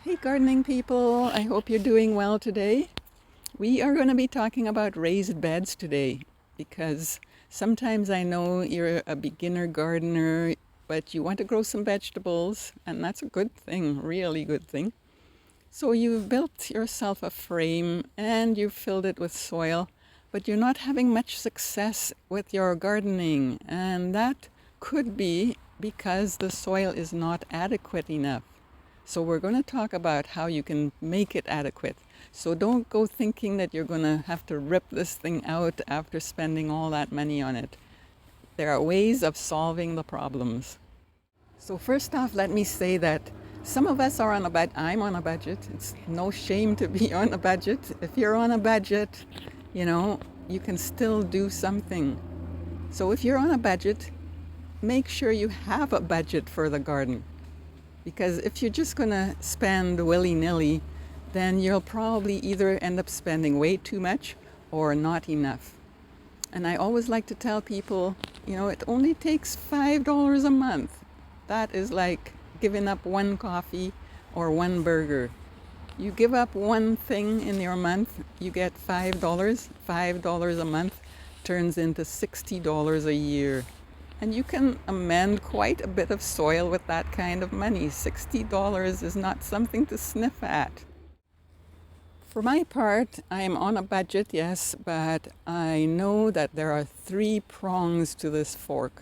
Hey gardening people, I hope you're doing well today. We are going to be talking about raised beds today because sometimes I know you're a beginner gardener, but you want to grow some vegetables, and that's a good thing, really good thing. So you've built yourself a frame and you've filled it with soil, but you're not having much success with your gardening, and that could be because the soil is not adequate enough. So we're going to talk about how you can make it adequate. So don't go thinking that you're going to have to rip this thing out after spending all that money on it. There are ways of solving the problems. So first off, let me say that some of us are on a budget. I'm on a budget. It's no shame to be on a budget. If you're on a budget, you can still do something. So if you're on a budget, make sure you have a budget for the garden. Because if you're just going to spend willy-nilly, then you'll probably either end up spending way too much or not enough. And I always like to tell people, it only takes $5 a month. That is like giving up one coffee or one burger. You give up one thing in your month, you get $5. $5 a month turns into $60 a year. And you can amend quite a bit of soil with that kind of money. $60 is not something to sniff at. For my part, I am on a budget, yes, but I know that there are 3 prongs to this fork.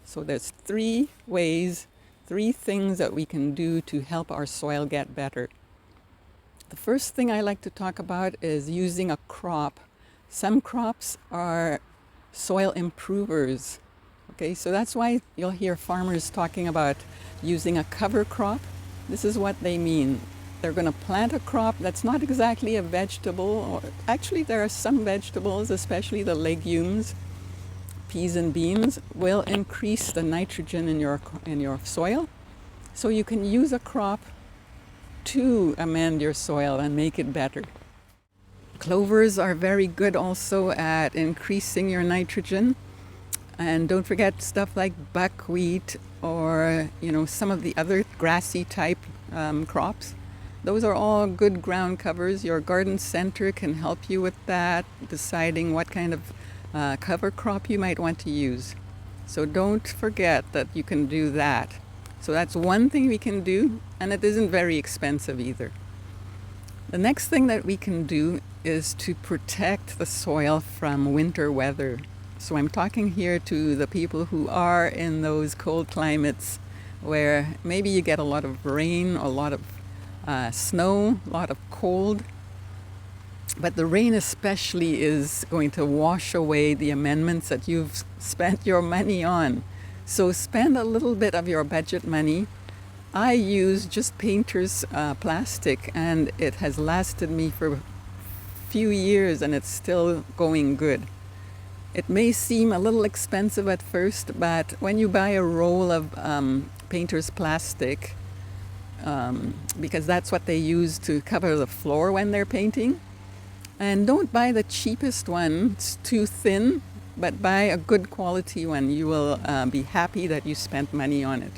So there's 3 ways, 3 things that we can do to help our soil get better. The first thing I like to talk about is using a crop. Some crops are soil improvers. Okay, so that's why you'll hear farmers talking about using a cover crop. This is what they mean. They're going to plant a crop that's not exactly a vegetable, or actually there are some vegetables, especially the legumes, peas and beans, will increase the nitrogen in your soil. So you can use a crop to amend your soil and make it better. Clovers are very good also at increasing your nitrogen. And don't forget stuff like buckwheat or, some of the other grassy type crops. Those are all good ground covers. Your garden center can help you with that, deciding what kind of cover crop you might want to use. So don't forget that you can do that. So that's one thing we can do, and it isn't very expensive either. The next thing that we can do is to protect the soil from winter weather. So I'm talking here to the people who are in those cold climates where maybe you get a lot of rain, a lot of snow, a lot of cold. But the rain especially is going to wash away the amendments that you've spent your money on. So spend a little bit of your budget money. I use just painter's plastic, and it has lasted me for a few years and it's still going good. It may seem a little expensive at first, but when you buy a roll of painter's plastic, because that's what they use to cover the floor when they're painting, and don't buy the cheapest one, it's too thin, but buy a good quality one. You will be happy that you spent money on it.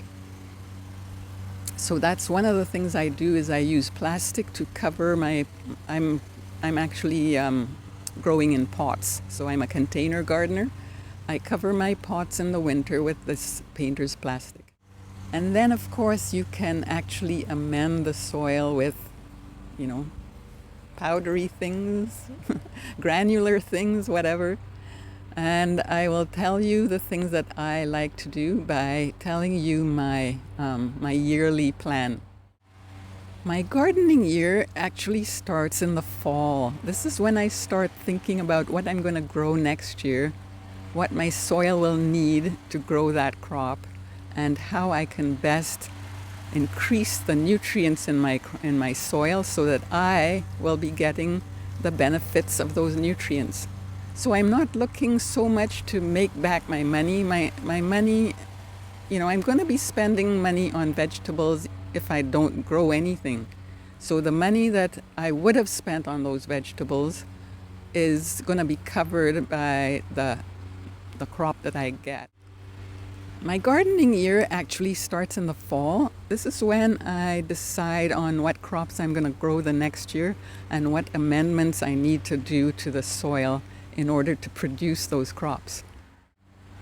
So that's one of the things I do, is I use plastic to cover I'm actually growing in pots. So I'm a container gardener. I cover my pots in the winter with this painter's plastic. And then of course you can actually amend the soil with, powdery things, granular things, whatever. And I will tell you the things that I like to do by telling you my yearly plan. My gardening year actually starts in the fall. This is when I start thinking about what I'm going to grow next year, what my soil will need to grow that crop, and how I can best increase the nutrients in my soil so that I will be getting the benefits of those nutrients. So I'm not looking so much to make back my money. My money, I'm going to be spending money on vegetables if I don't grow anything. So the money that I would have spent on those vegetables is going to be covered by the crop that I get. My gardening year actually starts in the fall. This is when I decide on what crops I'm going to grow the next year and what amendments I need to do to the soil in order to produce those crops.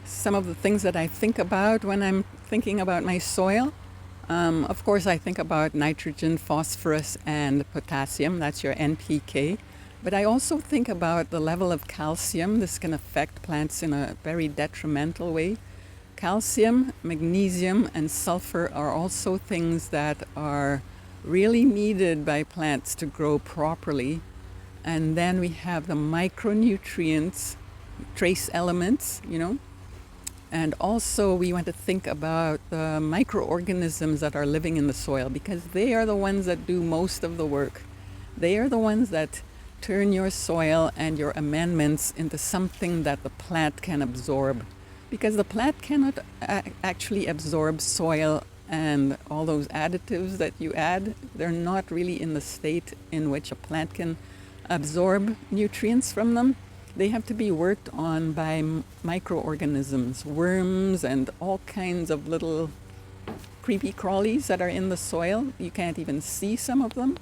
Some of the things that I think about when I'm thinking about my soil, of course, I think about nitrogen, phosphorus, and potassium. That's your NPK. But I also think about the level of calcium. This can affect plants in a very detrimental way. Calcium, magnesium, and sulfur are also things that are really needed by plants to grow properly. And then we have the micronutrients, trace elements, And also we want to think about the microorganisms that are living in the soil, because they are the ones that do most of the work. They are the ones that turn your soil and your amendments into something that the plant can absorb. Because the plant cannot actually absorb soil and all those additives that you add. They're not really in the state in which a plant can absorb nutrients from them. They have to be worked on by microorganisms, worms, and all kinds of little creepy crawlies that are in the soil. You can't even see some of them.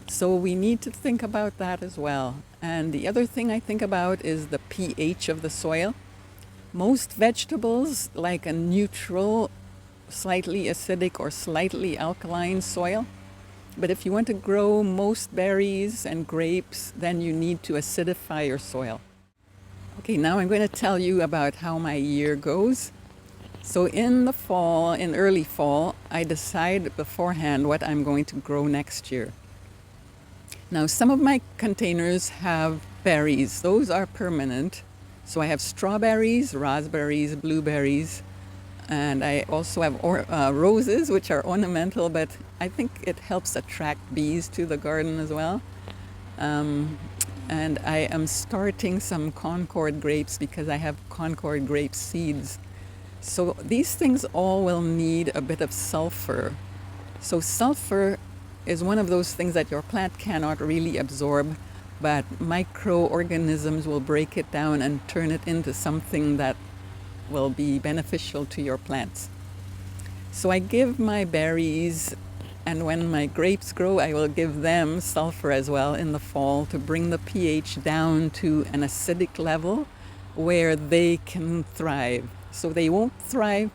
So we need to think about that as well. And the other thing I think about is the pH of the soil. Most vegetables like a neutral, slightly acidic or slightly alkaline soil. But if you want to grow most berries and grapes, then you need to acidify your soil. Okay, now I'm going to tell you about how my year goes. So in the fall, in early fall, I decide beforehand what I'm going to grow next year. Now, some of my containers have berries. Those are permanent. So I have strawberries, raspberries, blueberries, and I also have roses, which are ornamental, but I think it helps attract bees to the garden as well. And I am starting some Concord grapes because I have Concord grape seeds. So these things all will need a bit of sulfur. So sulfur is one of those things that your plant cannot really absorb, but microorganisms will break it down and turn it into something that will be beneficial to your plants. So I give my berries, and when my grapes grow, I will give them sulfur as well in the fall to bring the pH down to an acidic level where they can thrive. So they won't thrive.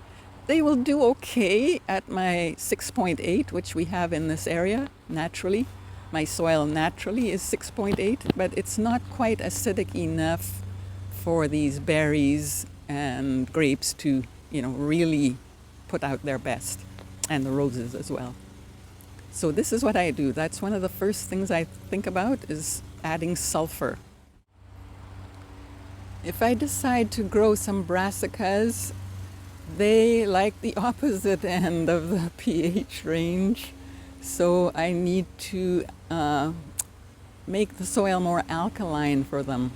They will do okay at my 6.8, which we have in this area naturally. My soil naturally is 6.8, but it's not quite acidic enough for these berries and grapes to, really put out their best, and the roses as well. So this is what I do. That's one of the first things I think about is adding sulfur. If I decide to grow some brassicas, they like the opposite end of the pH range. So I need to make the soil more alkaline for them.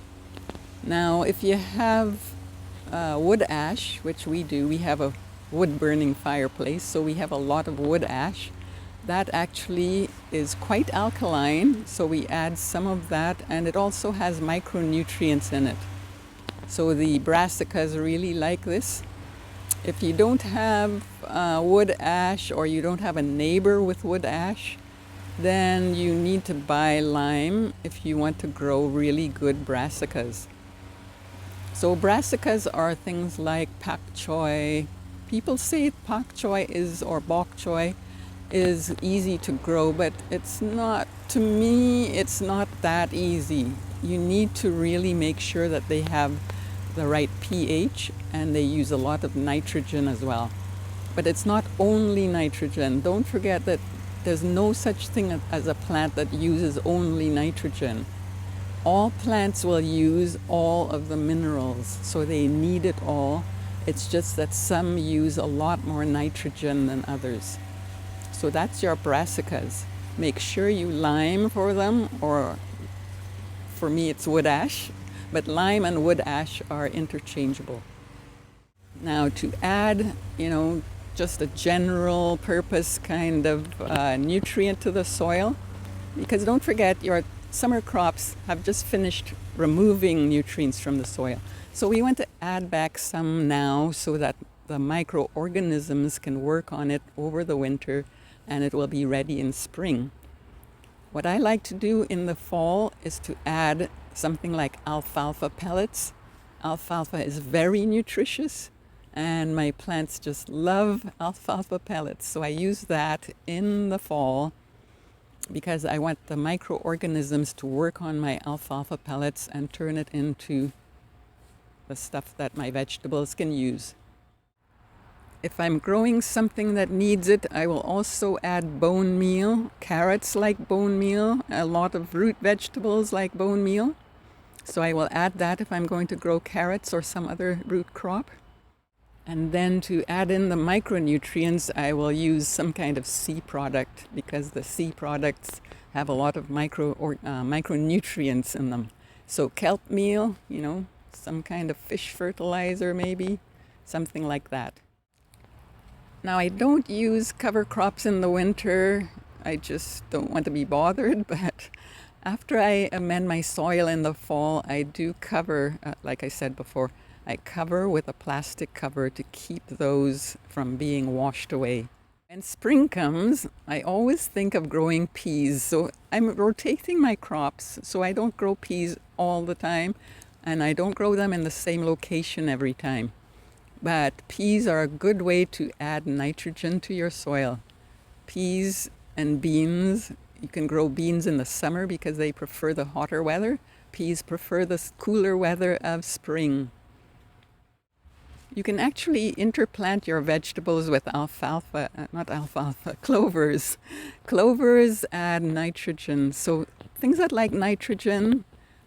Now, if you have wood ash, which we do, we have a wood burning fireplace, so we have a lot of wood ash. That actually is quite alkaline, so we add some of that, and it also has micronutrients in it. So the brassicas really like this. If you don't have wood ash, or you don't have a neighbor with wood ash, then you need to buy lime if you want to grow really good brassicas. So brassicas are things like pak choy. People say pak choy or bok choy is easy to grow, but it's not, to me, it's not that easy. You need to really make sure that they have the right pH, and they use a lot of nitrogen as well. But it's not only nitrogen. Don't forget that there's no such thing as a plant that uses only nitrogen. All plants will use all of the minerals, so they need it all. It's just that some use a lot more nitrogen than others. So that's your brassicas. Make sure you lime for them, or for me it's wood ash, but lime and wood ash are interchangeable. Now to add, just a general purpose kind of nutrient to the soil, because don't forget your summer crops have just finished removing nutrients from the soil. So we want to add back some now so that the microorganisms can work on it over the winter and it will be ready in spring. What I like to do in the fall is to add something like alfalfa pellets. Alfalfa is very nutritious and my plants just love alfalfa pellets. So I use that in the fall because I want the microorganisms to work on my alfalfa pellets and turn it into the stuff that my vegetables can use. If I'm growing something that needs it, I will also add bone meal. Carrots like bone meal, a lot of root vegetables like bone meal. So I will add that if I'm going to grow carrots or some other root crop. And then to add in the micronutrients, I will use some kind of sea product because the sea products have a lot of micronutrients in them. So kelp meal, some kind of fish fertilizer maybe, something like that. Now I don't use cover crops in the winter. I just don't want to be bothered, but after I amend my soil in the fall, I do cover, like I said before, I cover with a plastic cover to keep those from being washed away. When spring comes, I always think of growing peas. So I'm rotating my crops so I don't grow peas all the time and I don't grow them in the same location every time. But peas are a good way to add nitrogen to your soil. Peas and beans, you can grow beans in the summer because they prefer the hotter weather. Peas prefer the cooler weather of spring. You can actually interplant your vegetables with clovers. Clovers add nitrogen. So things that like nitrogen,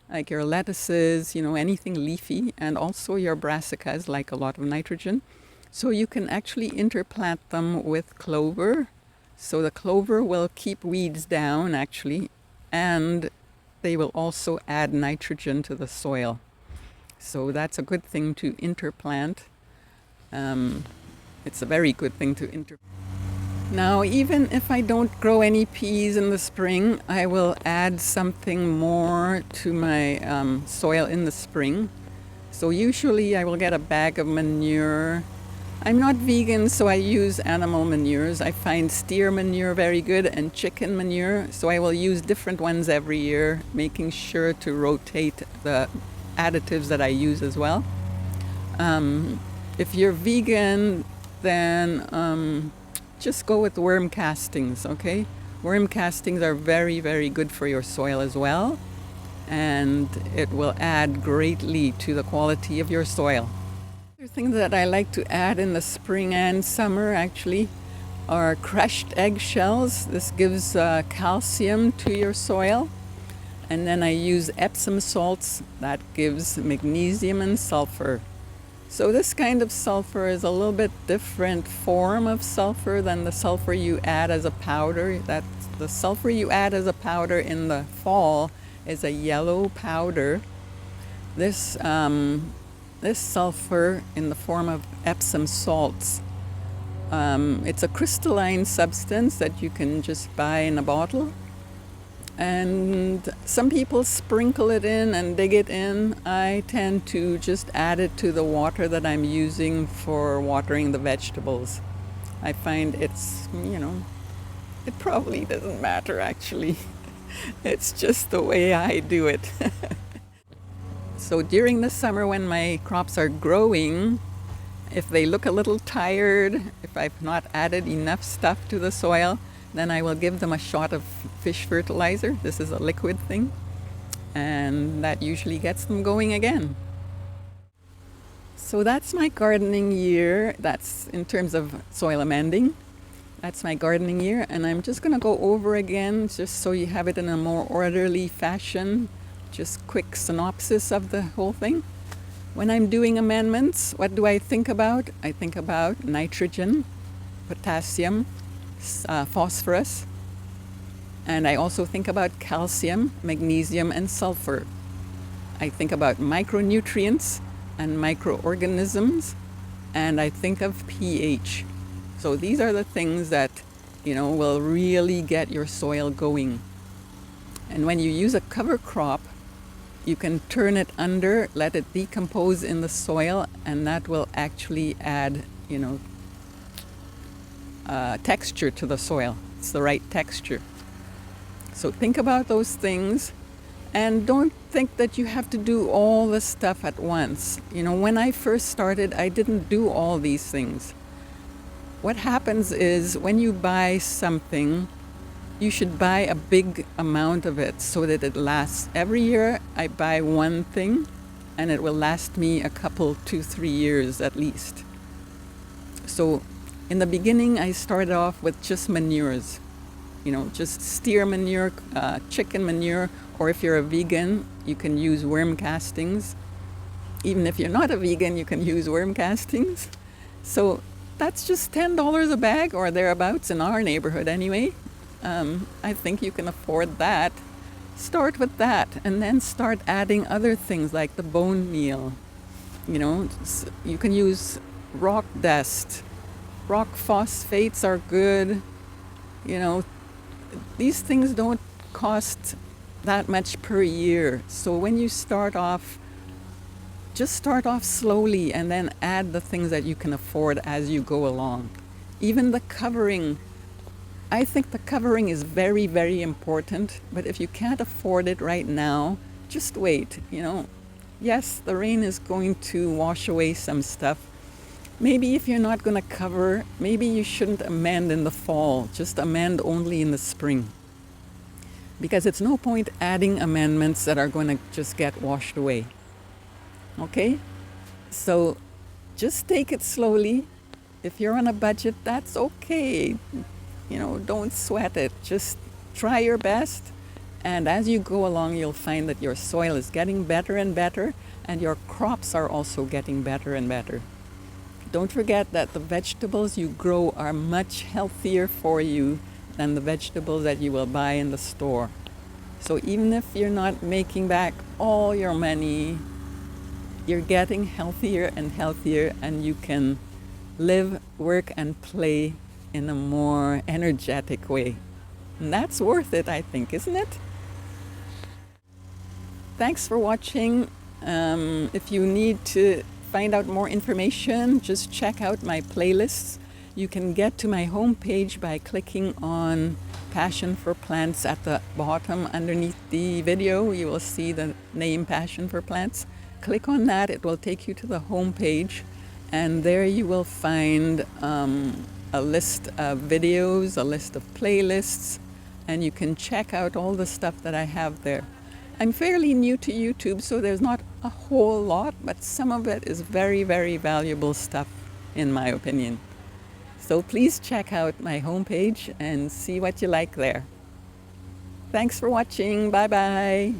like your lettuces, anything leafy, and also your brassicas like a lot of nitrogen. So you can actually interplant them with clover. So the clover will keep weeds down actually, and they will also add nitrogen to the soil. So that's a good thing to interplant. It's a very good thing to interplant. Now, even if I don't grow any peas in the spring, I will add something more to my soil in the spring. So usually I will get a bag of manure. I'm not vegan, so I use animal manures. I find steer manure very good and chicken manure. So I will use different ones every year, making sure to rotate the additives that I use as well. If you're vegan, then just go with worm castings, okay? Worm castings are very, very good for your soil as well, and it will add greatly to the quality of your soil. Other things that I like to add in the spring and summer actually are crushed eggshells. This gives calcium to your soil. And then I use Epsom salts that gives magnesium and sulfur. So this kind of sulfur is a little bit different form of sulfur than the sulfur you add as a powder. The sulfur you add as a powder in the fall is a yellow powder. This sulfur in the form of Epsom salts, it's a crystalline substance that you can just buy in a bottle. And some people sprinkle it in and dig it in. I tend to just add it to the water that I'm using for watering the vegetables. I find it's, it probably doesn't matter actually. It's just the way I do it. So during the summer when my crops are growing, if they look a little tired, if I've not added enough stuff to the soil, then I will give them a shot of fish fertilizer. This is a liquid thing, and that usually gets them going again. So that's my gardening year. That's in terms of soil amending. That's my gardening year, and I'm just going to go over again just so you have it in a more orderly fashion. Just quick synopsis of the whole thing. When I'm doing amendments, what do I think about? I think about nitrogen, potassium, phosphorus, and I also think about calcium, magnesium, and sulfur. I think about micronutrients and microorganisms, and I think of pH. So these are the things that will really get your soil going. And when you use a cover crop, you can turn it under, let it decompose in the soil, and that will actually add you know, texture to the soil. It's the right texture. So think about those things, and don't think that you have to do all the stuff at once. You know, when I first started, I didn't do all these things. What happens is when you buy something, you should buy a big amount of it so that it lasts. Every year I buy one thing and it will last me a couple, 2-3 years at least. So in the beginning I started off with just manures, you know, just steer manure, chicken manure, or if you're a vegan, you can use worm castings. Even if you're not a vegan, you can use worm castings. So that's just $10 a bag or thereabouts in our neighborhood anyway. I think you can afford that. Start with that and then start adding other things like the bone meal. You know, you can use rock dust. Rock phosphates are good. You know, these things don't cost that much per year. So when you start off, just start off slowly and then add the things that you can afford as you go along. Even the covering. I think the covering is very, very important, but if you can't afford it right now, just wait, you know. Yes, the rain is going to wash away some stuff. Maybe if you're not going to cover, maybe you shouldn't amend in the fall, just amend only in the spring. Because it's no point adding amendments that are going to just get washed away. Okay? So just take it slowly. If you're on a budget, that's okay. You know, don't sweat it. Just try your best. And as you go along, you'll find that your soil is getting better and better, and your crops are also getting better and better. Don't forget that the vegetables you grow are much healthier for you than the vegetables that you will buy in the store. So even if you're not making back all your money, you're getting healthier and healthier, and you can live, work, and play in a more energetic way. And that's worth it, I think, isn't it? Thanks for watching. If you need to find out more information, just check out my playlists. You can get to my homepage by clicking on Passion for Plants at the bottom underneath the video. You will see the name Passion for Plants. Click on that, it will take you to the homepage, and there you will find a list of videos, a list of playlists, and you can check out all the stuff that I have there. I'm fairly new to YouTube, so there's not a whole lot, but some of it is very, very valuable stuff, in my opinion. So please check out my homepage and see what you like there. Thanks for watching. Bye-bye.